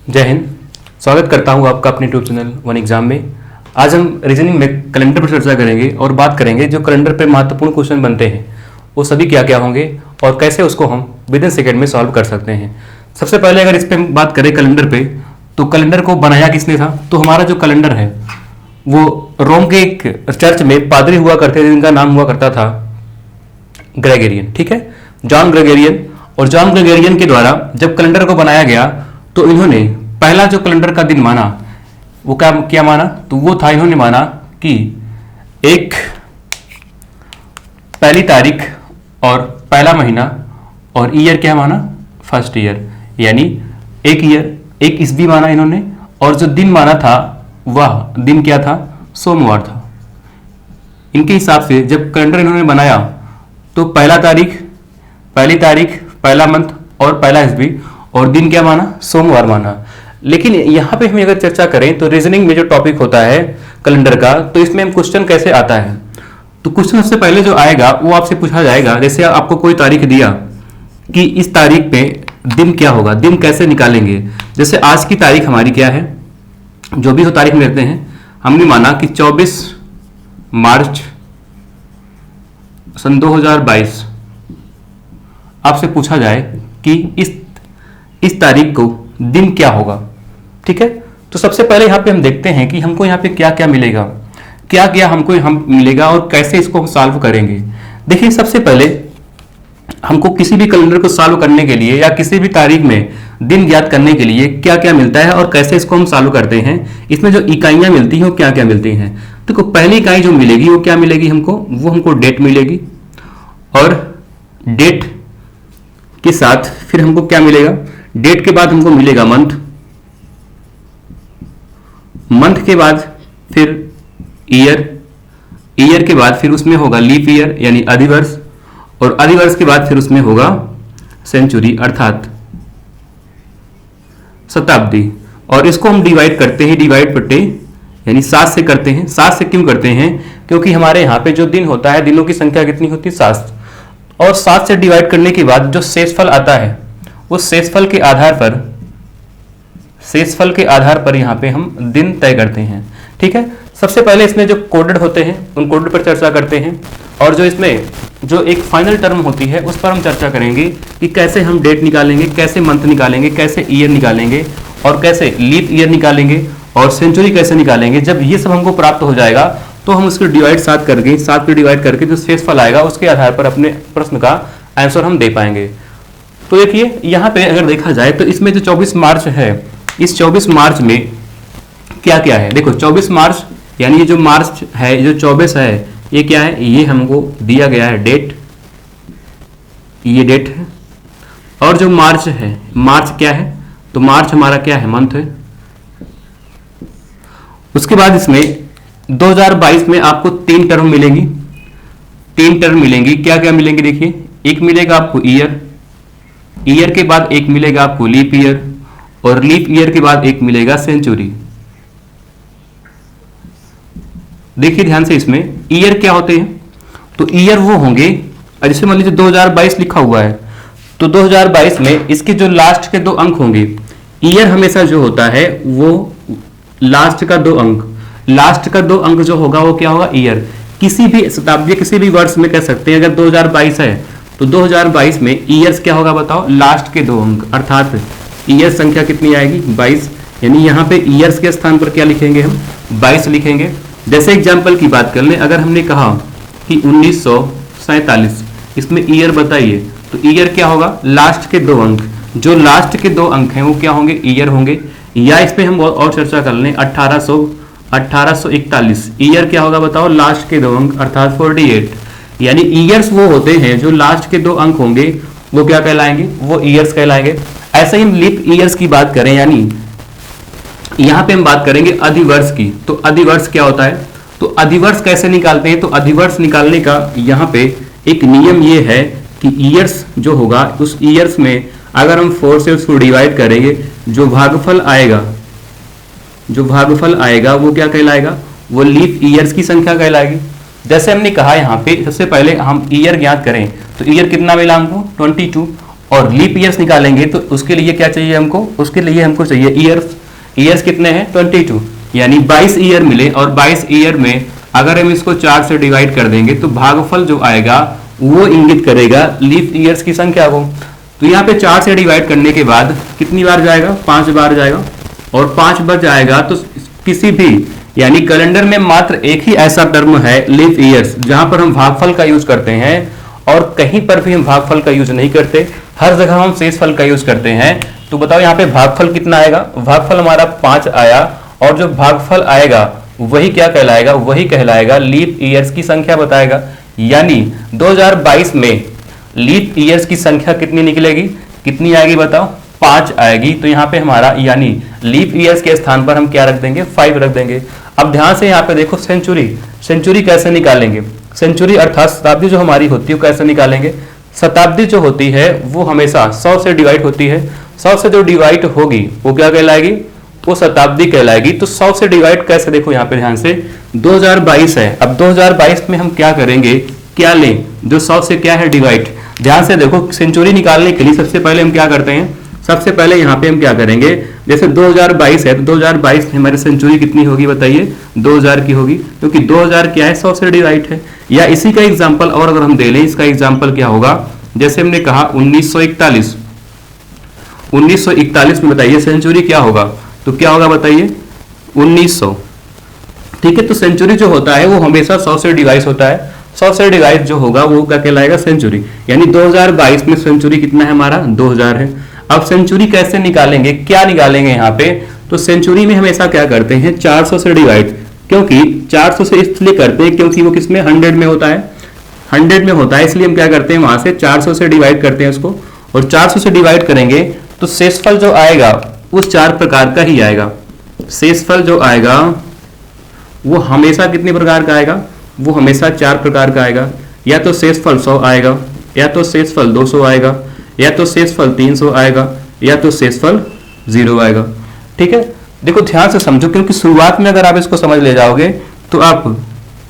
जय हिंद। स्वागत करता हूं आपका अपने यूट्यूब चैनल वन एग्जाम में। आज हम रीजनिंग में कैलेंडर पर चर्चा करेंगे और बात करेंगे जो कैलेंडर पे महत्वपूर्ण क्वेश्चन बनते हैं वो सभी क्या क्या होंगे और कैसे उसको हम विद इन सेकेंड में सॉल्व कर सकते हैं। सबसे पहले अगर इस पर बात करें कैलेंडर पे, तो कैलेंडर को बनाया किसने था? तो हमारा जो कैलेंडर है वो रोम के एक चर्च में पादरी हुआ करते थे जिनका नाम हुआ करता था ग्रेगोरियन। ठीक है, जॉन ग्रेगोरियन। और जॉन ग्रेगोरियन के द्वारा जब कैलेंडर को बनाया गया तो इन्होंने पहला जो कैलेंडर का दिन माना वो क्या माना? तो वो था, इन्होंने माना कि एक पहली तारीख और पहला महीना और ईयर क्या माना? फर्स्ट ईयर, यानी एक ईयर, एक ईस्वी माना इन्होंने। और जो दिन माना था वह दिन क्या था? सोमवार था। इनके हिसाब से जब कैलेंडर इन्होंने बनाया तो पहली तारीख, पहला मंथ और पहला ईस्वी और दिन क्या माना? सोमवार माना। लेकिन यहां पे हम अगर चर्चा करें तो रीजनिंग में जो टॉपिक होता है कैलेंडर का, तो इसमें हम क्वेश्चन कैसे आता है? तो क्वेश्चन सबसे पहले जो आएगा वो आपसे पूछा जाएगा, जैसे आपको कोई तारीख दिया कि इस तारीख पे दिन क्या होगा, दिन कैसे निकालेंगे। जैसे आज की तारीख हमारी क्या है, जो भी हो तारीख में रखते हैं, हमने माना कि 24 मार्च सन 2022। आपसे पूछा जाए कि इस तारीख को दिन क्या होगा। ठीक है, तो सबसे पहले यहां पे हम देखते हैं कि हमको यहां पे क्या क्या मिलेगा, क्या क्या हमको मिलेगा और कैसे इसको हम सॉल्व करेंगे। देखिए, सबसे पहले हमको किसी भी कैलेंडर को सॉल्व करने के लिए या किसी भी तारीख में दिन ज्ञात करने के लिए क्या क्या मिलता है और कैसे इसको हम सॉल्व करते हैं। इसमें जो इकाइयां मिलती हैं वो क्या क्या मिलती हैं? देखो, पहली इकाई जो मिलेगी वो क्या मिलेगी हमको? वो हमको डेट मिलेगी। और डेट के साथ फिर हमको क्या मिलेगा? डेट के बाद हमको मिलेगा मंथ, मंथ के बाद फिर ईयर, ईयर के बाद फिर उसमें होगा लीप ईयर यानी अधिवर्ष, और अधिवर्ष के बाद फिर उसमें होगा सेंचुरी अर्थात शताब्दी। और इसको हम डिवाइड करते हैं, डिवाइड बटे यानी 7 से करते हैं। 7 से क्यों करते हैं? क्योंकि हमारे यहाँ पे जो दिन होता है, दिनों की संख्या कितनी होती है? 7। और 7 से डिवाइड करने के बाद जो शेषफल आता है उस शेषफल के आधार पर यहाँ पे हम दिन तय करते हैं। ठीक है, सबसे पहले इसमें जो कोडेड होते हैं उन कोडेड पर चर्चा करते हैं, और जो इसमें जो एक फाइनल टर्म होती है उस पर हम चर्चा करेंगे कि कैसे हम डेट निकालेंगे, कैसे मंथ निकालेंगे, कैसे ईयर निकालेंगे और कैसे लीप ईयर निकालेंगे और सेंचुरी कैसे निकालेंगे। जब ये सब हमको प्राप्त हो जाएगा तो हम उसको डिवाइड 7 पे डिवाइड करके जो शेषफल आएगा उसके आधार पर अपने प्रश्न का आंसर हम दे पाएंगे। तो देखिए, यहाँ पे अगर देखा जाए तो इसमें जो 24 मार्च है, इस 24 मार्च में क्या क्या है? देखो, 24 मार्च यानी ये जो मार्च है, जो 24 है, ये क्या है? ये हमको दिया गया है डेट, ये डेट है। और जो मार्च है, मार्च क्या है? तो मार्च हमारा क्या है? मंथ है। उसके बाद इसमें 2022 में आपको 3 टर्म मिलेंगी, 3 टर्म मिलेंगी। क्या क्या मिलेंगी? देखिए, एक मिलेगा आपको ईयर, ईयर के बाद एक मिलेगा आपको लीप ईयर, और लीप ईयर के बाद एक मिलेगा सेंचुरी। देखिए ध्यान से, इसमें ईयर क्या होते हैं? तो ईयर वो होंगे, जैसे मान लीजिए 2022 लिखा हुआ है तो 2022 में इसके जो लास्ट के 2 अंक होंगे, ईयर हमेशा जो होता है वो लास्ट का 2 अंक, लास्ट का 2 अंक जो होगा वो क्या होगा? ईयर। किसी भी शताब्दी, किसी भी वर्ष में कह सकते हैं, अगर 2022 है तो 2022 में ईयर्स क्या होगा बताओ? लास्ट के 2 अंक, अर्थात ईयर संख्या कितनी आएगी? 22। यानी यहाँ पे ईयर्स के स्थान पर क्या लिखेंगे हम? 22 लिखेंगे। जैसे एग्जाम्पल की बात कर लें, अगर हमने कहा कि 1947, इसमें ईयर बताइए, तो ईयर क्या होगा? लास्ट के 2 अंक, जो लास्ट के 2 अंक हैं वो क्या होंगे? ईयर होंगे। या इस पे हम और चर्चा कर लें, 1841, ईयर क्या होगा बताओ? लास्ट के 2 अंक अर्थात 48। यानी ईयर्स वो होते हैं जो लास्ट के 2 अंक होंगे वो क्या कहलाएंगे? वो ईयर्स कहलाएंगे। ऐसे ही हम लीप ईयर्स की बात करें, यानी यहां पे हम बात करेंगे अधिवर्ष की, तो अधिवर्ष क्या होता है? तो अधिवर्ष कैसे निकालते हैं? तो अधिवर्ष निकालने का यहाँ पे एक नियम ये है कि ईयर्स जो होगा उस ईयर्स में अगर हम 4 से उसको डिवाइड करेंगे, जो भागफल आएगा वो क्या कहलाएगा? वो लीप ईयर्स की संख्या कहलाएगी। जैसे हमने कहा यहाँ पे सबसे पहले हम ईयर ज्ञात करें, तो ईयर कितना मिला हमको? 22। और लीप ईयर्स निकालेंगे तो उसके लिए क्या चाहिए हमको, उसके लिए हमको चाहिए ईयर्स। ईयर्स कितने हैं 22, यानी 22 ईयर मिले, और 22 ईयर में अगर हम इसको 4 से डिवाइड कर देंगे तो भागफल जो आएगा वो इंगित करेगा लीप ईयर्स की संख्या को। तो यहाँ पे 4 से डिवाइड करने के बाद कितनी बार जाएगा, 5 बार जाएगा, और 5 बार जाएगा तो किसी भी यानी कैलेंडर में मात्र एक ही ऐसा टर्म है लीप ईयर्स जहां पर हम भागफल का यूज करते हैं, और कहीं पर भी हम भागफल का यूज नहीं करते, हर जगह हम शेषफल का यूज करते हैं। तो बताओ यहाँ पे भागफल कितना आएगा, भागफल हमारा 5 आया, और जो भागफल आएगा वही क्या कहलाएगा, वही कहलाएगा लीप ईयर्स की संख्या बताएगा। यानी 2022 में लीप ईयर्स की संख्या कितनी निकलेगी, कितनी आएगी बताओ, 5 आएगी। तो यहाँ पे हमारा यानी लीप ईयर्स के स्थान पर हम क्या रख देंगे, 5 रख देंगे। अब ध्यान से यहाँ पे देखो सेंचुरी, सेंचुरी कैसे निकालेंगे, सेंचुरी अर्थात शताब्दी जो हमारी होती है वो कैसे निकालेंगे। शताब्दी जो होती है वो हमेशा 100 से डिवाइड होती है, 100 से जो डिवाइड होगी वो क्या कहलाएगी, वो शताब्दी कहलाएगी। तो 100 से डिवाइड कैसे, देखो यहाँ पे ध्यान से 2022 है, अब 2022 में हम क्या करेंगे, क्या लें, जो 100 से क्या है डिवाइड। ध्यान से देखो सेंचुरी निकालने के लिए सबसे पहले हम क्या करते हैं, सबसे पहले यहाँ पे हम क्या करेंगे, जैसे 2022 है तो 2022 में हमारी सेंचुरी कितनी होगी बताइए, 2000 की होगी, क्योंकि 2000 क्या है 100 से डिवाइड है। या इसी का एग्जांपल और अगर हम दे लें, इसका एग्जांपल क्या होगा, जैसे हमने कहा 1941, 1941 में बताइए सेंचुरी क्या होगा, तो क्या होगा बताइए 1900। ठीक है, तो सेंचुरी जो होता है वो हमेशा 100 से डिवाइड होता है, 100 से डिवाइड जो होगा वो क्या कहलाएगा सेंचुरी। यानी 2022 में सेंचुरी कितना है हमारा 2000 है। अब सेंचुरी कैसे निकालेंगे, क्या निकालेंगे यहाँ पे, तो सेंचुरी में हमेशा क्या करते हैं 400 से डिवाइड, क्योंकि 400 से इसलिए करते हैं क्योंकि वो किसमें 100 में होता है, 100 में होता है, इसलिए हम क्या करते हैं वहां से 400 से डिवाइड करते हैं उसको, और 400 से डिवाइड करेंगे तो शेषफल जो आएगा उस 4 प्रकार का ही आएगा। शेषफल जो आएगा वो हमेशा कितने प्रकार का आएगा, वो हमेशा 4 प्रकार का आएगा। या तो शेषफल 100 आएगा, या तो शेषफल 200 आएगा, या तो शेषफल 300 आएगा, या तो शेषफल 0 आएगा। ठीक है, देखो ध्यान से समझो, क्योंकि शुरुआत में अगर आप इसको समझ ले जाओगे तो आप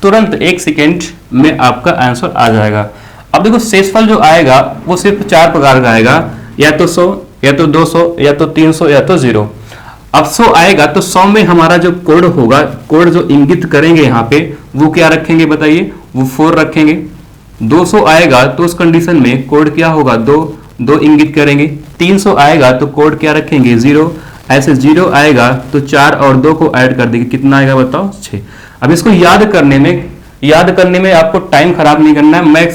तुरंत 1 सेकेंड में आपका आंसर आ जाएगा। अब देखो शेषफल जो आएगा वो सिर्फ 4 प्रकार का आएगा, या तो 100, या तो 200, या तो 300, या तो 0। अब 100 आएगा तो 100 में हमारा जो कोड होगा, कोड जो इंगित करेंगे यहाँ पे वो क्या रखेंगे बताइए, वो 4 रखेंगे। 200 आएगा तो उस कंडीशन में कोड क्या होगा, 2 इंगित करेंगे। 300 आएगा तो कोड क्या रखेंगे 0। ऐसे 0 आएगा तो 4 और 2 को ऐड कर देंगे, कितना आएगा बताओ 6। अब इसको याद करने में आपको टाइम खराब नहीं करना है, मैं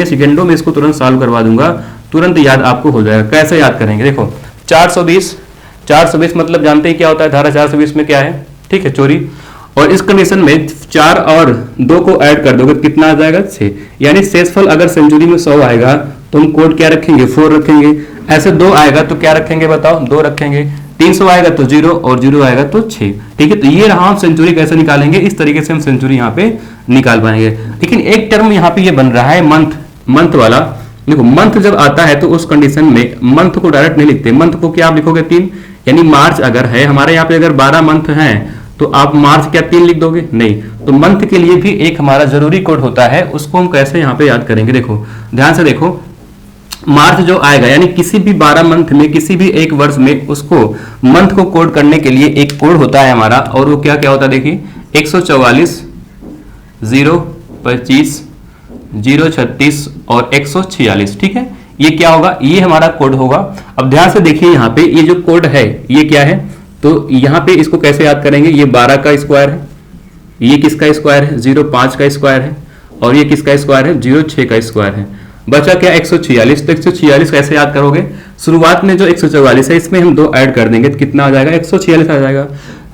सेकेंडों में इसको तुरंत सॉल्व करवा दूंगा, तुरंत याद आपको हो जाएगा। कैसे याद करेंगे, देखो 420 मतलब जानते हैं क्या होता है, धारा 420 में क्या है, ठीक है चोरी। और इस कंडीशन में 4 और 2 को ऐड कर दोगे कितना आ जाएगा 6। यानी शेषफल अगर सेंचुरी में 100 आएगा तो हम कोड क्या रखेंगे 4 रखेंगे। ऐसे 2 आएगा तो क्या रखेंगे बताओ 2 रखेंगे। 300 आएगा तो 0 और 0 आएगा तो 6। ठीक है, तो ये रहा हम सेंचुरी कैसे निकालेंगे, इस तरीके से हम सेंचुरी यहाँ पे निकाल पाएंगे। लेकिन एक टर्म यहाँ पे ये बन रहा है मंथ वाला। देखो मंथ जब आता है तो उस कंडीशन में मंथ को डायरेक्ट नहीं लिखते, मंथ को क्या आप लिखोगे 3। यानी मार्च अगर है हमारे यहाँ पे, अगर 12 मंथ हैं तो आप मार्च क्या 3 लिख दोगे, नहीं। तो मंथ के लिए भी एक हमारा जरूरी कोड होता है, उसको हम कैसे यहाँ पे याद करेंगे। देखो ध्यान से देखो, मार्च जो आएगा यानी किसी भी 12 मंथ में, किसी भी एक वर्ष में, उसको मंथ को कोड करने के लिए एक कोड होता है हमारा, और वो क्या क्या होता है देखिए 144 025 036 और 146। ठीक है, ये क्या होगा, ये हमारा कोड होगा। अब ध्यान से देखिए यहाँ पे ये जो कोड है ये क्या है, तो यहाँ पे इसको कैसे याद करेंगे, ये 12 का स्क्वायर है, ये किसका स्क्वायर है 05 का स्क्वायर है, और ये किसका स्क्वायर है 06 का स्क्वायर है। बचा क्या 146। तो 146 कैसे याद करोगे, शुरुआत में जो 144 है इसमें हम 2 ऐड कर देंगे तो कितना आ जाएगा 146 आ जाएगा।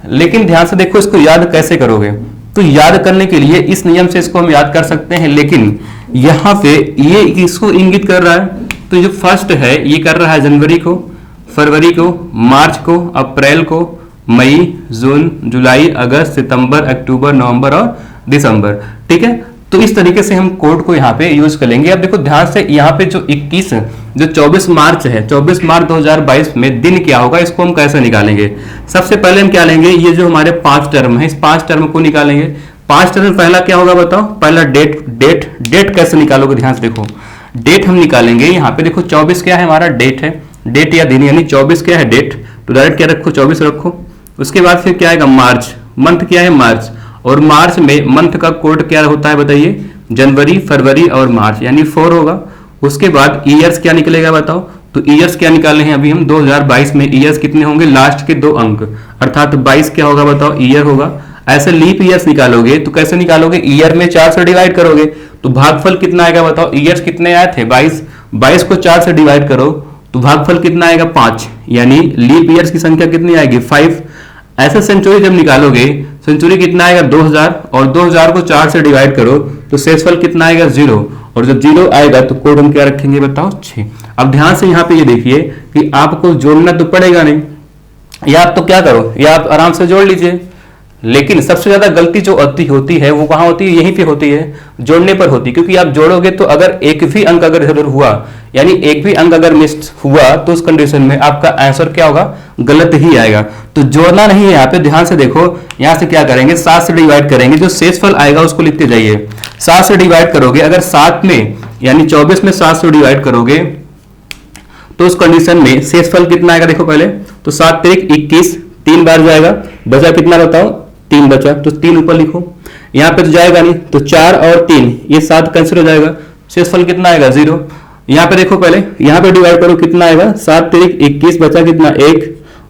लेकिन ध्यान से देखो इसको याद कैसे करोगे, तो याद करने के लिए इस नियम से इसको हम याद कर सकते हैं, लेकिन यहाँ पे ये इसको इंगित कर रहा है। तो जो फर्स्ट है ये कर रहा है जनवरी को, फरवरी को, मार्च को, अप्रैल को, मई, जून, जुलाई, अगस्त, सितंबर, अक्टूबर, नवंबर और दिसंबर। ठीक है, तो इस तरीके से हम कोड को यहाँ पे यूज करेंगे। अब देखो ध्यान से यहाँ पे जो 24 मार्च है, 24 मार्च 2022 में दिन क्या होगा, इसको हम कैसे निकालेंगे। सबसे पहले हम क्या लेंगे, ये जो हमारे 5 टर्म है इस 5 टर्म को निकालेंगे। 5 टर्म पहला क्या होगा बताओ, पहला डेट कैसे निकालोगे, ध्यान से देखो डेट हम निकालेंगे। यहाँ पे देखो 24 क्या है हमारा डेट है, डेट या दिन, यानी 24 क्या है डेट, तो डायरेक्ट क्या रखो 24 रखो। उसके बाद फिर क्या आएगा मार्च, मंथ क्या है मार्च, और मार्च में मंथ का कोड क्या होता है बताइए, जनवरी फरवरी और मार्च, यानी 4 होगा। उसके बाद ईयर्स क्या निकलेगा बताओ, तो ईयर्स क्या निकालने हैं अभी हम, 2022 में ईयर्स कितने होंगे, लास्ट के 2 अंक, अर्थात 22 क्या होगा बताओ, ईयर होगा। ऐसे लीप ईयर्स निकालोगे तो कैसे निकालोगे, ईयर में 4 से डिवाइड करोगे, तो भागफल कितना आएगा बताओ, ईयर्स कितने आए थे 22, 22 को 4 से डिवाइड करो तो भागफल कितना आएगा 5, यानी लीप ईयर्स की संख्या कितनी आएगी 5। ऐसे सेंचुरी जब निकालोगे, सेंचुरी कितना आएगा 2000, और 2000 को 4 से डिवाइड करो तो शेषफल कितना आएगा 0, और जब 0 आएगा तो कोड हम क्या रखेंगे बताओ 6। अब ध्यान से यहाँ पे ये देखिए कि आपको जोड़ना तो पड़ेगा नहीं, या आप तो क्या करो, या आप आराम से जोड़ लीजिए, लेकिन सबसे ज्यादा गलती जो होती है वो कहाँ होती है, यहीं पे होती है, जोड़ने पर होती है। क्योंकि आप जोड़ोगे तो अगर एक भी अंक अगर इधर हुआ, यानी एक भी अंक अगर मिस हुआ, तो उस कंडीशन में आपका आंसर क्या होगा, गलत ही आएगा। तो जोड़ना नहीं है यहाँ पे, ध्यान से देखो, यहाँ से क्या करेंगे 7 से डिवाइड करेंगे, जो शेषफल आएगा उसको लिखते जाइए। 7 से डिवाइड करोगे, अगर 7 में यानी 24 में 7 से डिवाइड करोगे तो उस कंडीशन में शेषफल कितना आएगा देखो पहले, तो 7 तारीख 21, 3 बार जाएगा, बचा कितना बताओ 3 बचा, तो 3 ऊपर लिखो। यहाँ पे तो जाएगा नहीं, तो 4 और 3 ये 7 कैंसिल हो जाएगा, शेषफल कितना आएगा 0। यहाँ पे देखो पहले, यहाँ पे डिवाइड करो कितना आएगा, 7 तारीख 21, बचा कितना 1,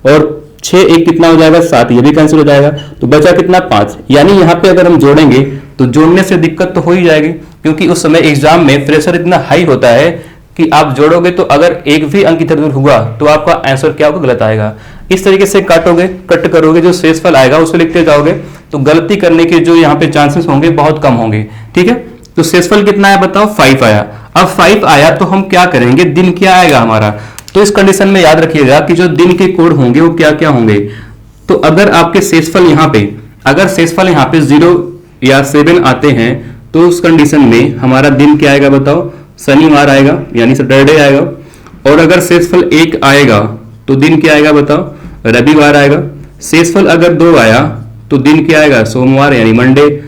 और 6 1 कितना हो जाएगा 7, ये भी कैंसिल हो जाएगा, तो बचा कितना 5। यानी यहाँ पे अगर हम जोड़ेंगे तो जोड़ने से दिक्कत तो हो ही जाएगी, क्योंकि उस समय एग्जाम में प्रेशर इतना हाई होता है कि आप जोड़ोगे तो अगर एक भी अंक इधर उधर हुआ तो आपका आंसर क्या होगा, गलत आएगा। इस तरीके से काटोगे, कट करोगे, जो शेषफल आएगा उसको लिखते जाओगे, तो गलती करने के जो यहाँ पे चांसेस होंगे बहुत कम होंगे। ठीक है, तो शेषफल कितना है बताओ 5 आया। अब 5 आया तो हम क्या करेंगे, दिन क्या आएगा हमारा, तो इस कंडीशन में याद रखिएगा कि जो दिन के कोड होंगे वो क्या क्या होंगे। तो अगर आपके शेषफल यहाँ पे, अगर शेषफल यहाँ पे 0 या 7 आते हैं तो उस कंडीशन में हमारा दिन क्या आएगा बताओ, शनिवार आएगा, यानी सैटरडे आएगा। और अगर शेषफल 1 आएगा तो दिन क्या आएगा बताओ, रविवार आएगा। शेषफल अगर 2 आया तो दिन क्या आएगा, सोमवार यानी मंडे।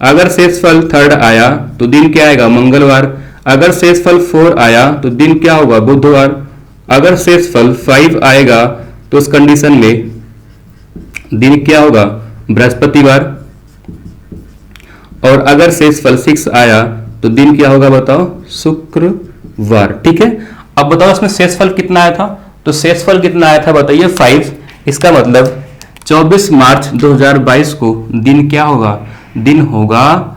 अगर शेषफल 3 आया तो दिन क्या आएगा, मंगलवार। अगर शेषफल 4 आया तो दिन क्या होगा, बुधवार। अगर शेषफल 5 आएगा तो उस कंडीशन में दिन क्या होगा, बृहस्पतिवार। और अगर शेषफल 6 आया तो दिन क्या होगा बताओ, शुक्रवार। ठीक है, अब बताओ इसमें शेषफल कितना आया था, तो शेषफल कितना आया था बताइए 5। इसका मतलब 24 मार्च 2022 को दिन क्या होगा, दिन होगा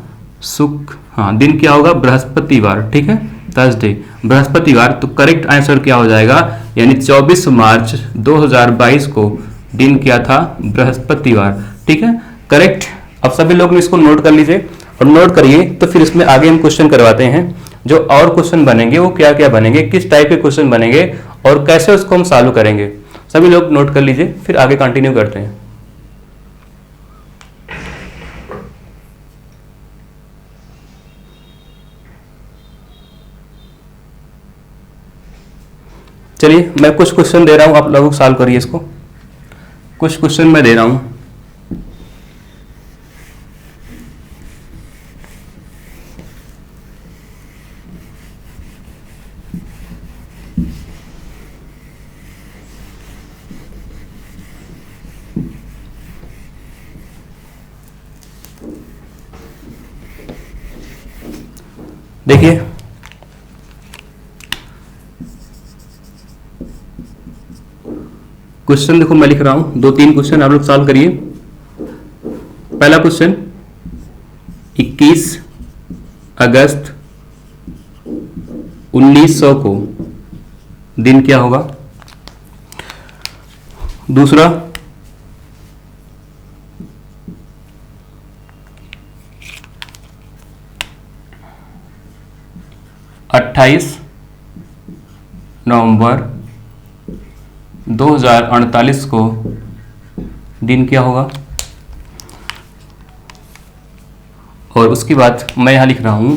दिन क्या होगा, बृहस्पतिवार। ठीक है, थर्सडे, बृहस्पतिवार। तो करेक्ट आंसर क्या हो जाएगा, यानी 24 मार्च 2022 को दिन क्या था, बृहस्पतिवार। ठीक है, करेक्ट। अब सभी लोग इसको नोट कर लीजिए, और नोट करिए तो फिर इसमें आगे हम क्वेश्चन करवाते हैं। जो और क्वेश्चन बनेंगे वो क्या क्या बनेंगे, किस टाइप के क्वेश्चन बनेंगे और कैसे उसको हम सॉल्व करेंगे, सभी लोग नोट कर लीजिए, फिर आगे कंटिन्यू करते हैं। चलिए मैं कुछ क्वेश्चन दे रहा हूं, आप लोग सॉल्व करिए इसको। कुछ क्वेश्चन मैं दे रहा हूं, देखिए क्वेश्चन देखो मैं लिख रहा हूं, 2-3 क्वेश्चन आप लोग सॉल्व करिए। पहला क्वेश्चन, 21 अगस्त 1900 को दिन क्या होगा। दूसरा, 28 नवंबर 2048 को दिन क्या होगा। और उसके बाद मैं यहां लिख रहा हूं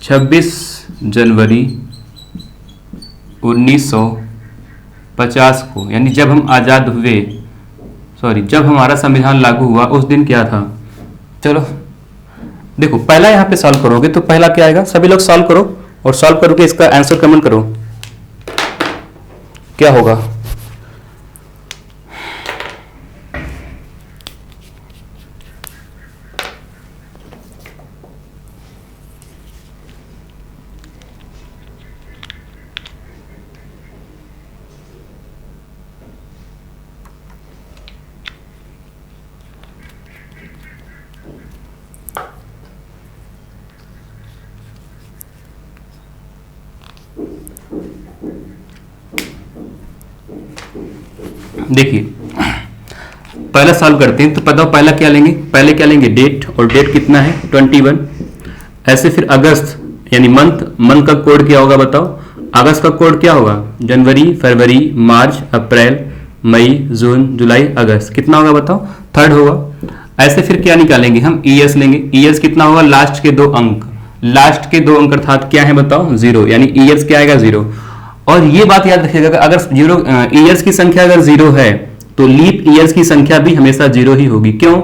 26 जनवरी 1950 को, यानी जब हम आज़ाद हुए, जब हमारा संविधान लागू हुआ उस दिन क्या था। चलो देखो पहला यहाँ पे सॉल्व करोगे तो पहला क्या आएगा, सभी लोग सॉल्व करो और सॉल्व करके इसका आंसर कमेंट करो क्या होगा। देखिए पहला सॉल्व करते हैं तो बताओ पहला क्या लेंगे, पहले क्या लेंगे डेट, और डेट कितना है 21। ऐसे फिर अगस्त यानी मंथ, मंथ का कोड क्या होगा बताओ, अगस्त का कोड क्या होगा, जनवरी, फरवरी, मार्च, अप्रैल, मई, जून, जुलाई, अगस्त, कितना होगा बताओ 3rd होगा। ऐसे फिर क्या निकालेंगे हम, ईयर्स लेंगे, ईयर्स कितना होगा, लास्ट के 2 अंक, लास्ट के 2 अंक अर्थात क्या है बताओ 0, यानी ईयर्स क्या आएगा 0। और ये बात याद रखिएगा अगर 0 ईयर्स की संख्या अगर 0 है तो लीप ईयर्स की संख्या भी हमेशा 0 ही होगी। क्यों,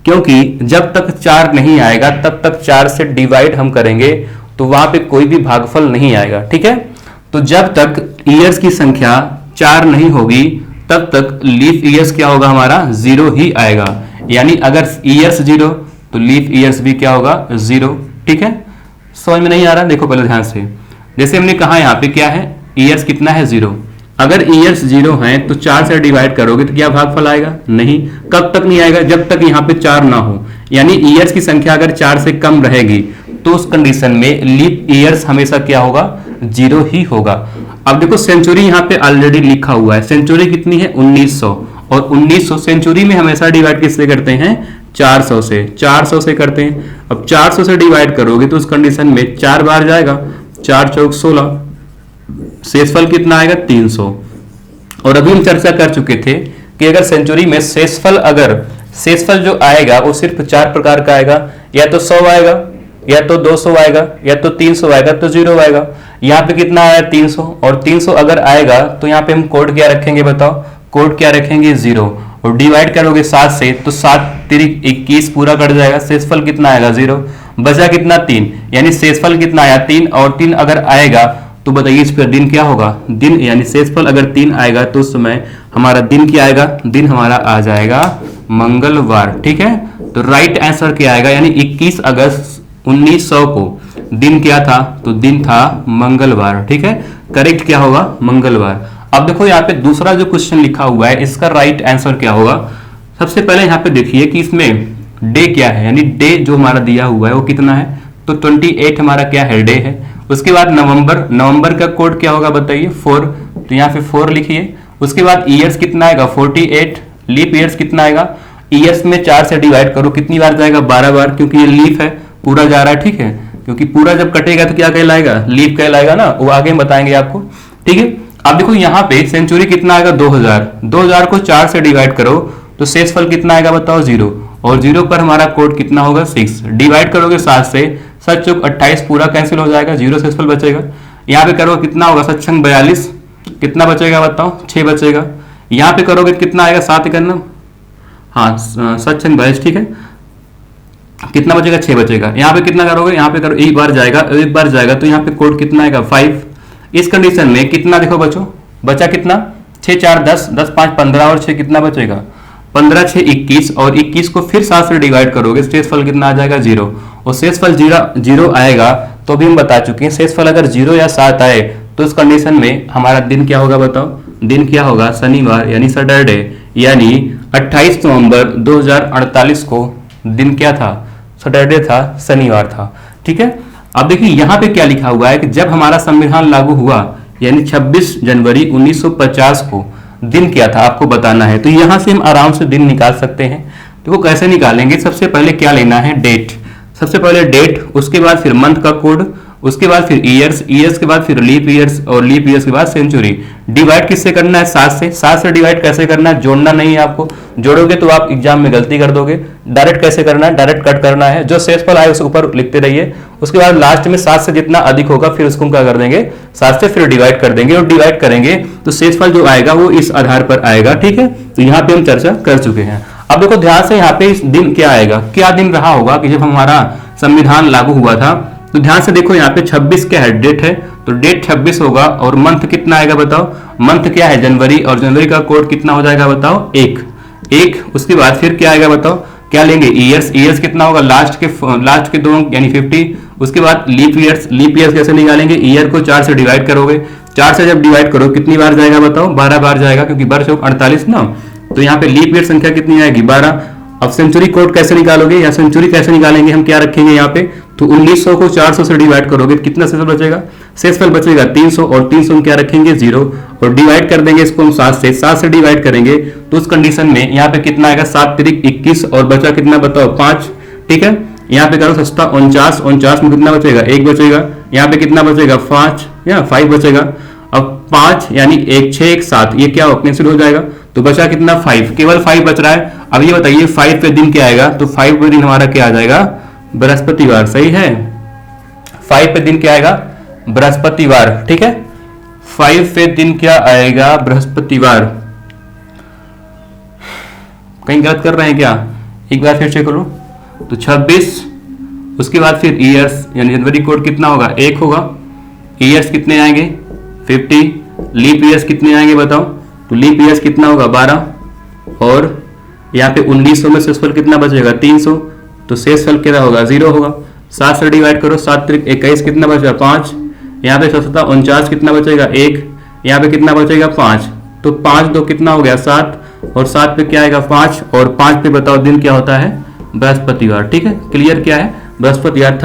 क्योंकि जब तक 4 नहीं आएगा तब तक 4 से डिवाइड हम करेंगे तो वहां पे कोई भी भागफल नहीं आएगा, ठीक है। तो जब तक ईयर्स की संख्या 4 नहीं होगी तब तक लीप ईयर्स क्या होगा हमारा 0 ही आएगा, यानी अगर ईयर्स 0 तो लीप ईयर्स भी क्या होगा 0, ठीक है। समझ में नहीं आ रहा, देखो पहले ध्यान से, जैसे हमने कहा यहाँ पे क्या है, ईयर्स कितना है 0, अगर ईयर्स 0 हैं तो 4 से डिवाइड करोगे तो क्या भागफल आएगा, नहीं। कब तक नहीं आएगा, जब तक यहाँ पे 4 ना हो, यानी ईयर्स की संख्या अगर 4 से कम रहेगी तो उस कंडीशन में लीप ईयर्स हमेशा क्या होगा 0 ही होगा। अब देखो सेंचुरी यहाँ पे ऑलरेडी लिखा हुआ है, सेंचुरी कितनी है 1900, और 1900 सेंचुरी में हमेशा डिवाइड किससे करते हैं 400 से, 400 से करते हैं। अब 400 से डिवाइड करोगे तो उस कंडीशन में 4 बार जाएगा, 4 चौक 16, शेषफल कितना आएगा 300। और अभी हम चर्चा कर चुके थे कि अगर सेंचुरी में शेषफल जो आएगा वो सिर्फ 4 प्रकार का आएगा, या तो 100 आएगा, या तो 200 आएगा, या तो 300 आएगा, तो 0 आएगा। यहाँ पे कितना आया 300, और 300 अगर आएगा तो यहाँ पे हम कोड क्या रखेंगे बताओ, कोड क्या रखेंगे 0, और डिवाइड करोगे 7 से तो 7 तिरिक 21 पूरा कट जाएगा, शेषफल कितना आएगा 0, बचा कितना 3, यानी शेषफल कितना आया 3, और 3 अगर आएगा तो बताइए इस पर दिन क्या होगा, दिन, यानी शेषफल अगर 3 आएगा तो उस समय हमारा दिन क्या आएगा, दिन हमारा आ जाएगा मंगलवार, ठीक है। तो राइट आंसर क्या आएगा, यानी 21 अगस्त 1900 को दिन क्या था, तो दिन था मंगलवार, ठीक है। करेक्ट क्या होगा मंगलवार। अब देखो यहाँ पे दूसरा जो क्वेश्चन लिखा हुआ है इसका राइट आंसर क्या होगा। सबसे पहले यहाँ पे देखिए कि इसमें डे क्या है, यानी डे जो हमारा दिया हुआ है वो कितना है, तो 28 हमारा क्या है डे है। उसके बाद नवंबर, नवंबर का कोड क्या होगा बताइए 4, तो यहाँ पे 4 लिखिए। उसके बाद ईयर्स कितना आएगा 48, लीप ईयर्स कितना आएगा, ईयर्स में 4 से डिवाइड करो, कितनी बार जाएगा 12 बार, क्योंकि ये लीप है पूरा जा रहा है, ठीक है, क्योंकि पूरा जब कटेगा तो क्या कहलाएगा लीप कहलाएगा ना, वो आगे हम बताएंगे आपको, ठीक है। अब देखो यहाँ पे सेंचुरी कितना आएगा 2000, 2000 को 4 से डिवाइड करो तो शेषफल कितना आएगा बताओ 0, और 0 पर हमारा कोड कितना होगा 6, डिवाइड करोगे 7 से, 7 चौक 28 पूरा कैंसिल हो जाएगा, 0 शेषफल बचेगा। यहाँ पे करोगे कितना होगा 7 छंग 42, कितना बचेगा बताओ 6 बचेगा। यहाँ पे करोगे कितना आएगा 7 करना, हाँ 7 छंग 42, ठीक है, कितना बचेगा 6 बचेगा। यहाँ पे कितना करोगे, यहाँ पे करो एक बार जाएगा तो यहाँ पे कोड कितना आएगा 5। इस कंडीशन में कितना देखो बचो, बचा कितना 6 4 10, 10 5 15, और 6 कितना बचेगा 15 6 21, और 21 को फिर 7 से डिवाइड करोगे शेषफल कितना आ जाएगा 0, और शेषफल 0 आएगा। तो अभी हम बता चुके हैं शेषफल अगर 0 या 7 आए तो उस कंडीशन में हमारा दिन क्या होगा बताओ, दिन क्या होगा शनिवार, यानी सैटरडे, यानी 28 नवंबर 2048 को दिन क्या था सैटरडे था, शनिवार था, ठीक है। अब देखिए यहाँ पे क्या लिखा हुआ है कि जब हमारा संविधान लागू हुआ यानी 26 जनवरी 1950 को दिन क्या था आपको बताना है। तो यहां से हम आराम से दिन निकाल सकते हैं। देखो कैसे निकालेंगे, सबसे पहले क्या लेना है डेट, सबसे पहले डेट, उसके बाद फिर मंथ का कोड, उसके बाद फिर ईयर्स, ईयर्स के बाद फिर लीप ईयर्स, और लीप ईयर्स के बाद सेंचुरी। डिवाइड किससे करना है 7 से, 7 से डिवाइड कैसे करना है, जोड़ना नहीं है आपको, जोड़ोगे तो आप एग्जाम में गलती कर दोगे। डायरेक्ट कैसे करना है, डायरेक्ट कट करना है, जो शेषफल आए उसके ऊपर लिखते रहिए। उसके बाद लास्ट में 7 से जितना अधिक होगा फिर उसको क्या कर देंगे 7 से फिर डिवाइड कर देंगे, और डिवाइड करेंगे तो शेषफल जो आएगा वो इस आधार पर आएगा, ठीक है। तो यहाँ पे हम चर्चा कर चुके हैं। अब देखो ध्यान से यहाँ पे इस दिन क्या आएगा, क्या दिन रहा होगा कि जब हमारा संविधान लागू हुआ था। तो ध्यान से देखो यहाँ पे 26 क्या है, डेट है, तो डेट 26 होगा और मंथ कितना आएगा बताओ, मंथ क्या है जनवरी, और जनवरी का कोड कितना हो जाएगा बताओ, एक। उसके बाद फिर क्या आएगा बताओ, क्या लेंगे, ईयर्स, ईयर्स कितना होगा, लास्ट के दो अंक यानी 50। उसके बाद लीप ईयर्स कैसे निकालेंगे, ईयर को 4 से डिवाइड करोगे, 4 से जब डिवाइड करो कितनी बार जाएगा बताओ, 12 बार जाएगा, क्योंकि 12 चौक 48 ना, तो यहाँ पे लीप ईयर संख्या कितनी आएगी, 12। अब सेंचुरी कोड कैसे निकालोगे या सेंचुरी कैसे निकालेंगे, हम क्या रखेंगे यहाँ पे, तो 1900 को 400 से डिवाइड करोगे कितना शेषफल बचेगा, शेषफल बचेगा 300, और 300 में क्या रखेंगे 0, और डिवाइड कर देंगे इसको हम 7 से डिवाइड करेंगे, तो उस कंडीशन में यहाँ पे कितना आएगा, 7 तिरिक 21, और बचा कितना बताओ 5। ठीक है, यहाँ पे करो सस्ता 49 में कितना बचेगा, 1 बचेगा, यहाँ पे कितना बचेगा 5 बचेगा। अब 5 यानी 1 6 1 7, ये क्या कैंसिल हो जाएगा, तो बचा कितना 5, केवल 5 बच रहा है। अब ये बताइए 5 पे दिन क्या आएगा, तो 5 पे दिन हमारा क्या आ जाएगा, बृहस्पतिवार। सही है, 5 पे दिन क्या आएगा, बृहस्पतिवार। ठीक है, 5 पे दिन क्या आएगा, बृहस्पतिवार। कहीं गलत कर रहे हैं क्या, एक बार फिर चेक करो। तो 26, उसके बाद फिर ईयर्स यानी जनवरी कोड कितना होगा, 1 होगा, ईयर्स कितने आएंगे 50, लीप ईयर्स कितने आएंगे बताओ, तो लीप ईयर्स कितना होगा 12, और यहाँ पे 1900 में शेषफल कितना बचेगा 300, तो शेषफल क्या होगा 0 होगा। 7 से डिवाइड करो, 7 तिरिक 21 कितना बचेगा 5, यहाँ पे 49 कितना बचेगा 1, यहाँ पे कितना बचेगा 5, तो 5 2 कितना हो गया 7, और 7 पे क्या आएगा 5, और 5 पे बताओ दिन क्या होता है, बृहस्पतिवार। ठीक है, क्लियर क्या है, बृहस्पतिवार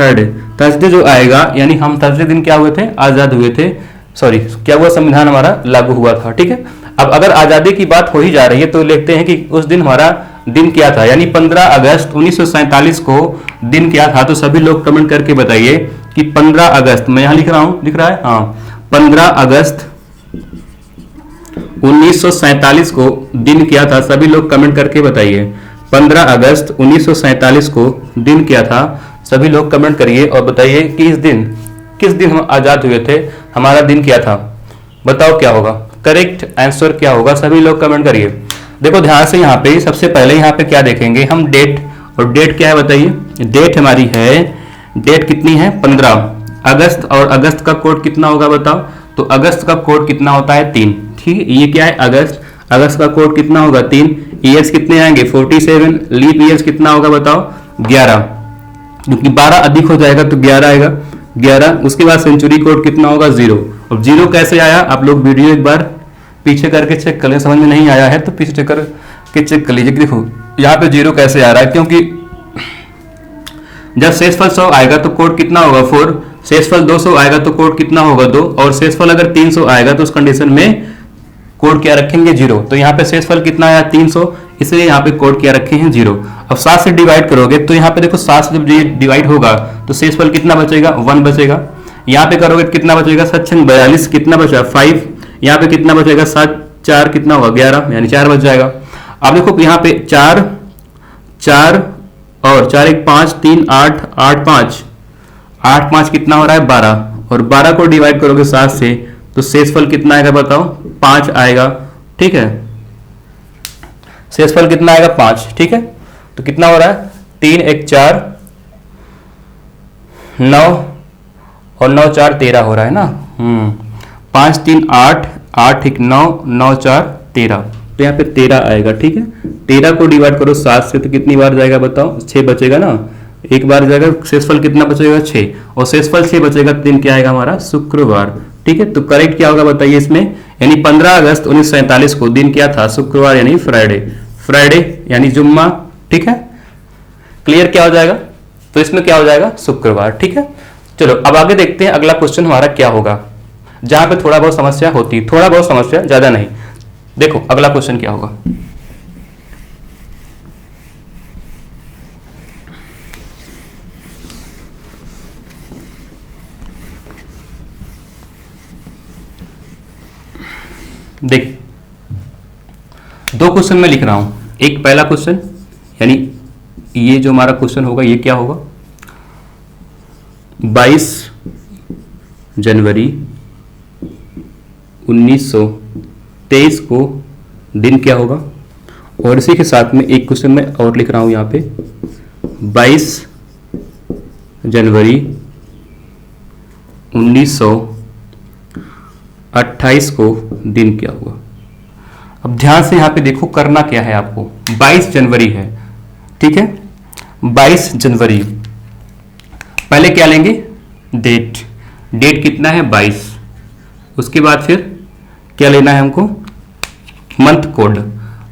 थर्सडे जो आएगा, यानी हम थर्सडे दिन क्या हुए थे, आजाद हुए थे, सॉरी क्या हुआ, संविधान हमारा लागू हुआ था। ठीक है, अब अगर आजादी की बात हो ही जा रही है तो लिखते हैं कि उस दिन हमारा दिन क्या था, यानी 15 अगस्त 1947 को दिन क्या था। तो सभी लोग कमेंट करके बताइए कि 15 अगस्त, मैं यहां लिख रहा हूं, लिख रहा है हाँ, 15 अगस्त 1947 को दिन क्या था, सभी लोग कमेंट करके बताइए। 15 अगस्त 1947 को दिन क्या था, सभी लोग कमेंट करिए और बताइए कि किस दिन हम आजाद हुए थे, हमारा दिन क्या था, बताओ क्या होगा, करेक्ट आंसर क्या होगा, सभी लोग कमेंट करिए। देखो ध्यान से, यहाँ पे सबसे पहले यहाँ पे क्या देखेंगे हम, डेट, और डेट क्या है बताइए, डेट हमारी है, डेट कितनी है 15 अगस्त, और अगस्त का कोड कितना होगा बताओ, तो अगस्त का कोड कितना होता है 3। ठीक है, ये क्या है अगस्त, अगस्त का कोड कितना होगा 3, ईयर्स कितने आएंगे 47, लीप ईयर्स कितना होगा बताओ 11, क्योंकि 12 अधिक हो जाएगा तो 11 आएगा 11। उसके बाद सेंचुरी कोड कितना होगा 0, और 0 कैसे आया, आप लोग वीडियो एक बार पीछे करके चेक कर लें, समझ में नहीं आया है तो पीछे चेक करके चेक कर लीजिए। देखो यहाँ पे 0 कैसे आ रहा है, क्योंकि जब शेषफल 100 आएगा तो कोड कितना होगा 4, शेषफल 200 आएगा तो कोड कितना होगा 2, और शेषफल अगर 300 आएगा तो उस कंडीशन में कोड क्या रखेंगे 0। तो यहाँ पे शेषफल कितना आया 300, इसलिए यहाँ पे कोड क्या रखे हैं 0। अब 7 से डिवाइड करोगे तो यहाँ पे देखो 7 से जब ये डिवाइड होगा तो शेषफल कितना बचेगा 1 बचेगा। यहाँ पे करोगे कितना बचेगा 7×42 कितना बचा 5, यहाँ पे कितना बचेगा 7 4 कितना होगा 11, यानी 4 बच जाएगा। अब देखो यहाँ पे 4 और 4 1 5 3 8 8 5 कितना हो रहा है 12, और 12 को डिवाइड करोगे 7 से तो शेषफल कितना आएगा बताओ 5 आएगा। ठीक है, शेषफल कितना आएगा 5। ठीक है, तो कितना हो रहा है 3 1 4 9 और 9 4 13 हो रहा है ना। 5 3 8 8 1 9 9 4 13, तो यहाँ पे 13 आएगा। ठीक है, 13 को डिवाइड करो 7 से तो कितनी बार जाएगा बताओ 6 बचेगा ना, एक बार जाएगा। शेषफल कितना बचेगा 6, और शेषफल 6 बचेगा तो दिन क्या आएगा हमारा शुक्रवार। ठीक है, तो करेक्ट क्या होगा बताइए इसमें, यानी 15 अगस्त 1947 को दिन क्या था शुक्रवार, यानी फ्राइडे यानी जुम्मा। ठीक है, क्लियर क्या हो जाएगा, तो इसमें क्या हो जाएगा शुक्रवार। ठीक है, चलो अब आगे देखते हैं अगला क्वेश्चन हमारा क्या होगा, जहां पे थोड़ा बहुत समस्या होती है, थोड़ा बहुत समस्या ज्यादा नहीं। देखो अगला क्वेश्चन क्या होगा, देख 2 क्वेश्चन मैं लिख रहा हूं। एक पहला क्वेश्चन, यानी ये जो हमारा क्वेश्चन होगा ये क्या होगा, 22 जनवरी 1923 को दिन क्या होगा, और इसी के साथ में एक क्वेश्चन मैं और लिख रहा हूं यहाँ पे 22 जनवरी 1928 को दिन क्या हुआ। अब ध्यान से यहां पे देखो करना क्या है आपको। 22 जनवरी है, ठीक है, 22 जनवरी। पहले क्या लेंगे, डेट। डेट कितना है, 22। उसके बाद फिर क्या लेना है हमको, मंथ कोड।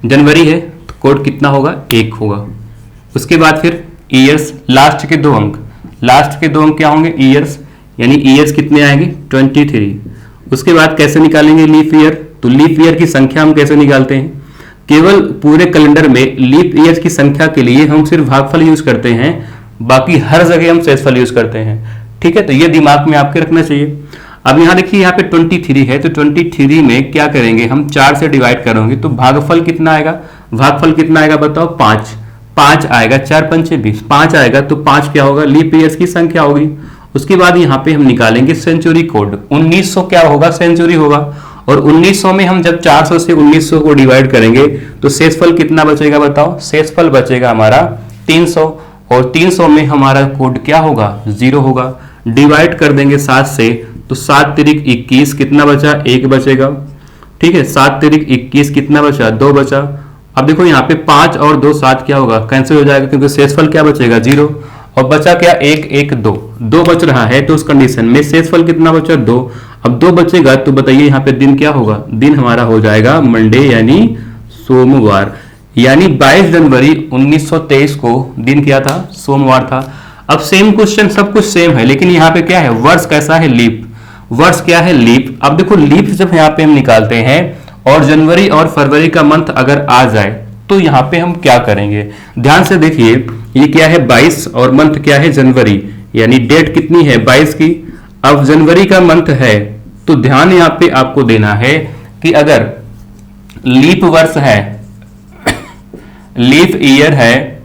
जनवरी है तो कोड कितना होगा, 1 होगा। उसके बाद फिर ईयर्स, लास्ट के 2 अंक। लास्ट के 2 अंक क्या होंगे, ईयर्स, यानी ईयर्स कितने आएंगे, 23। उसके बाद कैसे निकालेंगे लीप ईयर, तो लीप ईयर की संख्या हम कैसे निकालते हैं, केवल पूरे कैलेंडर में लीप ईयर्स की संख्या के लिए हम सिर्फ भागफल यूज करते हैं, बाकी हर जगह हम शेषफल यूज करते हैं, ठीक है। तो ये दिमाग में आपके रखना चाहिए। अब यहाँ देखिए, यहाँ पे 23 है, तो 23 में क्या करेंगे हम, 4 से डिवाइड करेंगे तो भागफल कितना आएगा, भागफल कितना आएगा बताओ, 5। 5 आएगा, 4 पंचे 20, 5 आएगा तो 5 क्या होगा, लीप ईयर्स की संख्या होगी। उसके बाद यहाँ पे हम निकालेंगे सेंचुरी कोड। 1900 क्या होगा, सेंचुरी होगा। और 1900 में हम जब 400 से 1900 को डिवाइड करेंगे तो शेषफल कितना बचेगा बताओ, शेषफल बचेगा हमारा 300। और 300 में हमारा कोड क्या होगा, 0 होगा। डिवाइड कर देंगे 7 से तो 7 तिरिक 21, कितना बचा, 1 बचेगा, ठीक है। 7 तिरिक 21 कितना बचा, 2 बचा। अब देखो यहाँ पे 5 और 2 7 क्या होगा, कैंसिल हो जाएगा, क्योंकि शेषफल क्या बचेगा, 0। और बचा क्या, 1 1 2 2 बच रहा है, तो उस कंडीशन में शेषफल कितना बचा, 2। अब 2 बचेगा तो बताइए यहाँ पे दिन क्या होगा, दिन हमारा हो जाएगा मंडे, यानी सोमवार। यानी 22 जनवरी 1923 को दिन क्या था, सोमवार था। अब सेम क्वेश्चन, सब कुछ सेम है, लेकिन यहाँ पे क्या है, वर्ष कैसा है, लीप। वर्ष क्या है, लीप। अब देखो लीप जब यहाँ पे हम निकालते हैं और जनवरी और फरवरी का मंथ अगर आ जाए तो यहाँ पे हम क्या करेंगे, ध्यान से देखिए। ये क्या है, 22 और मंथ क्या है, जनवरी, यानी डेट कितनी है, 22 की। अब जनवरी का मंथ है तो ध्यान यहाँ पे आपको देना है कि अगर लीप वर्ष है, लीप ईयर है,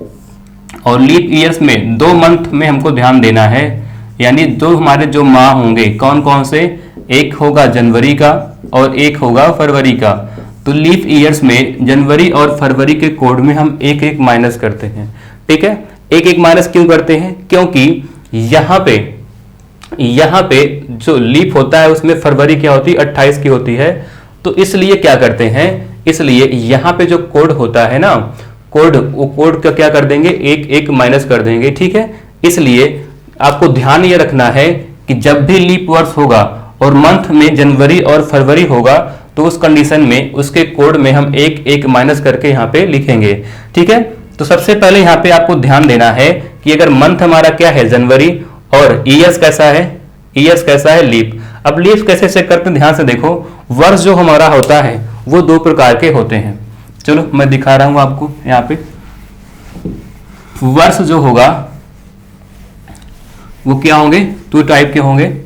और लीप ईयर्स में 2 मंथ में हमको ध्यान देना है, यानी जो हमारे जो माह होंगे कौन कौन से, एक होगा जनवरी का और एक होगा फरवरी का। तो लीप ईयर्स में जनवरी और फरवरी के कोड में हम 1 1 माइनस करते हैं, ठीक है। 1 1 माइनस क्यों करते हैं, क्योंकि यहाँ पे जो लीप होता है उसमें फरवरी क्या होती है, 28 की होती है। तो इसलिए क्या करते हैं, इसलिए यहाँ पे जो कोड होता है ना, कोड, वो कोड का क्या कर देंगे, 1 1 माइनस कर देंगे, ठीक है। इसलिए आपको ध्यान ये रखना है कि जब भी लीप वर्ष होगा और मंथ में जनवरी और फरवरी होगा तो उस कंडीशन में उसके कोड में हम 1 1 माइनस करके यहाँ पे लिखेंगे, ठीक है। तो सबसे पहले यहाँ पे आपको ध्यान देना है कि अगर मंथ हमारा क्या है, जनवरी, और ईयर्स कैसा है, ईयर्स कैसा है, लीप। अब लीप कैसे चेक करते हैं, ध्यान से देखो। वर्ष जो हमारा होता है वो 2 प्रकार के होते हैं, चलो मैं दिखा रहा हूं आपको। यहाँ पे वर्ष जो होगा वो क्या होंगे, 2 टाइप के होंगे।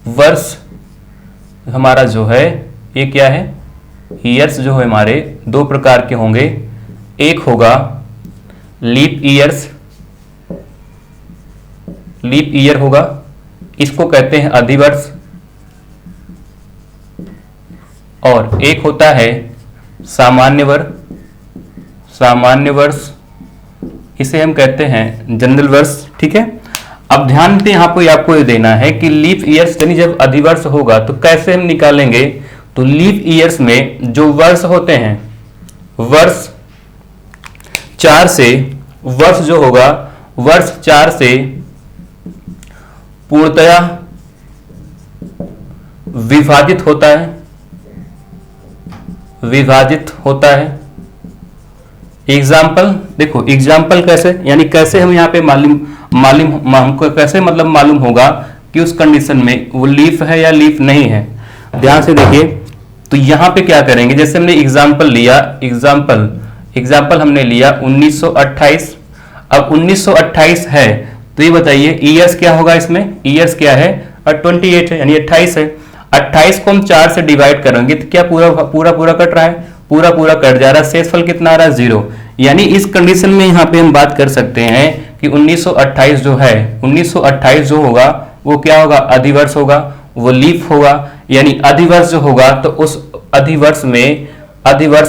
वर्ष हमारा जो है ये क्या है, ईयर्स जो है हमारे 2 प्रकार के होंगे। एक होगा लीप ईयर्स, लीप ईयर होगा, इसको कहते हैं अधिवर्ष। और एक होता है सामान्य वर्ष, सामान्य वर्ष, इसे हम कहते हैं जनरल वर्ष, ठीक है। अब ध्यान दें, यहाँ पे आपको ये देना है कि लीप ईयर्स यानी जब अधिवर्ष होगा तो कैसे हम निकालेंगे। तो लीप ईयर्स में जो वर्ष होते हैं, वर्ष 4 से, वर्ष जो होगा वर्ष 4 से पूर्णतया विभाजित होता है, विभाजित होता है। एग्जाम्पल देखो, एग्जाम्पल कैसे, यानी कैसे हम यहाँ पे मालूम हमको कैसे मतलब मालूम होगा कि उस कंडीशन में वो लीफ है या लीफ नहीं है। ध्यान से देखिए, तो यहाँ पे क्या करेंगे, जैसे हमने एग्जाम्पल लिया, एग्जाम्पल हमने लिया 1928। अब 1928 है तो ये बताइए ईयर्स क्या होगा, इसमें ईयर्स क्या है, 28 है, यानी 28 है। 28 को हम 4 से डिवाइड करेंगे तो क्या पूरा कट रहा है, पूरा कट जा रहा है, शेषफल कितना आ रहा है, 0। यानी इस कंडीशन में यहाँ पे हम बात कर सकते हैं कि 1928 जो है, 1928 जो होगा वो क्या होगा, अधिवर्ष होगा, वो लीफ होगा। यानी अधिवर्ष जो होगा तो उस अधिवर्ष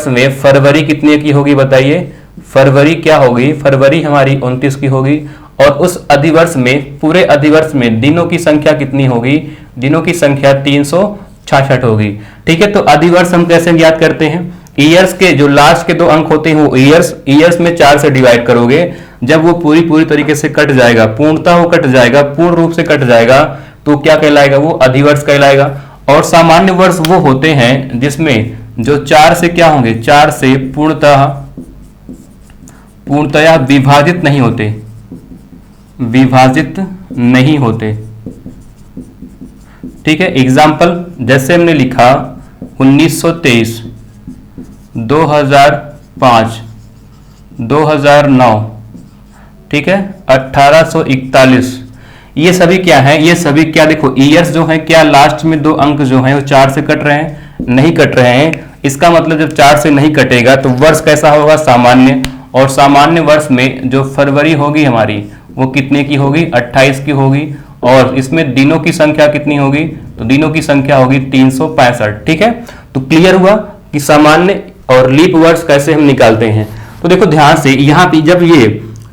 में फरवरी कितने की होगी बताइए, फरवरी क्या होगी, फरवरी हमारी 29 की होगी, और उस अधिवर्ष में, पूरे अधिवर्ष में दिनों की संख्या कितनी होगी, दिनों की संख्या 366 होगी। ठीक है, तो अधिवर्ष हम कैसे ज्ञात करते हैं, ईयर्स के जो लास्ट के 2 अंक होते हैं वो ईयर्स में 4 से डिवाइड करोगे, जब वो पूरी तरीके से कट जाएगा, पूर्णतः वो कट जाएगा, पूर्ण रूप से कट जाएगा, तो क्या कहलाएगा, वो अधिवर्ष कहलाएगा। और सामान्य वर्ष वो होते हैं जिसमें जो 4 से क्या होंगे, 4 से पूर्णतया विभाजित नहीं होते। ठीक है, एग्जाम्पल जैसे हमने लिखा 1923, 2005, 2009, ठीक है, 1841, ये सभी क्या है, ये सभी क्या, देखो ईयर्स जो है क्या लास्ट में 2 अंक जो है वो 4 से कट रहे हैं, नहीं कट रहे हैं। इसका मतलब जब 4 से नहीं कटेगा तो वर्ष कैसा होगा, सामान्य। और सामान्य वर्ष में जो फरवरी होगी हमारी वो कितने की होगी, 28 की होगी। और इसमें दिनों की संख्या कितनी होगी, तो दिनों की संख्या होगी 365। ठीक है, तो क्लियर हुआ कि सामान्य और लीप वर्ष कैसे हम निकालते हैं। तो देखो ध्यान से, यहाँ पे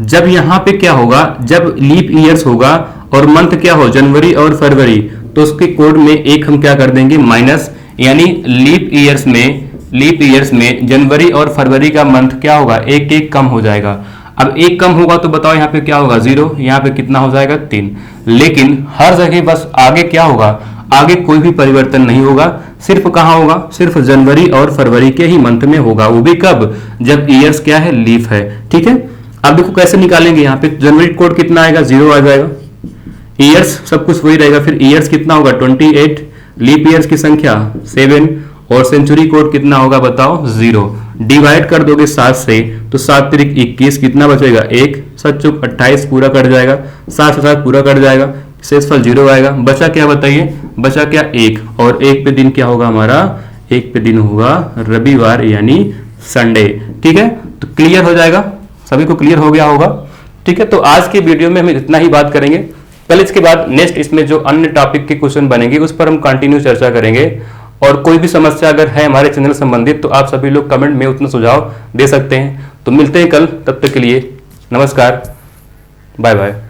जब यहाँ पे क्या होगा, जब लीप ईयर्स होगा और मंथ क्या हो, जनवरी और फरवरी, तो उसके कोड में एक हम क्या कर देंगे, माइनस, यानी लीप ईयर्स में जनवरी और फरवरी का मंथ क्या होगा, एक कम हो जाएगा। अब एक कम होगा तो बताओ यहाँ पे क्या होगा, 0, यहाँ पे कितना हो जाएगा, 3। लेकिन हर जगह बस आगे क्या होगा, आगे कोई भी परिवर्तन नहीं होगा, सिर्फ कहाँ होगा, सिर्फ जनवरी और फरवरी के ही मंथ में होगा, वो भी कब, जब ईयर्स क्या है, लीप है। ठीक है, अब देखो कैसे निकालेंगे, यहाँ पे जनवरी कोड कितना आएगा, 0 आ जाएगा, ईयर्स सब कुछ वही रहेगा, फिर ईयर्स कितना होगा 28, लीप ईयर्स की संख्या 7, और सेंचुरी कोड कितना होगा बताओ, 0। डिवाइड कर दोगे 7 से तो 7 तिरिक 21, कितना बचेगा, 1, 7 चौक 28, पूरा कट जाएगा, 7 से 7 पूरा कट जाएगा, शेषफल 0 आएगा। बचा क्या बताइए, बचा क्या, 1। और 1 पे दिन क्या होगा हमारा, 1 पे दिन होगा रविवार यानी संडे। ठीक है, तो क्लियर हो जाएगा, सभी को क्लियर हो गया होगा। ठीक है, तो आज के वीडियो में हम इतना ही बात करेंगे। कल इसके बाद नेक्स्ट इसमें जो अन्य टॉपिक के क्वेश्चन बनेंगे उस पर हम कंटिन्यू चर्चा करेंगे। और कोई भी समस्या अगर है हमारे चैनल संबंधित तो आप सभी लोग कमेंट में उतना सुझाव दे सकते हैं। तो मिलते हैं कल, तब तक के लिए नमस्कार, बाय बाय।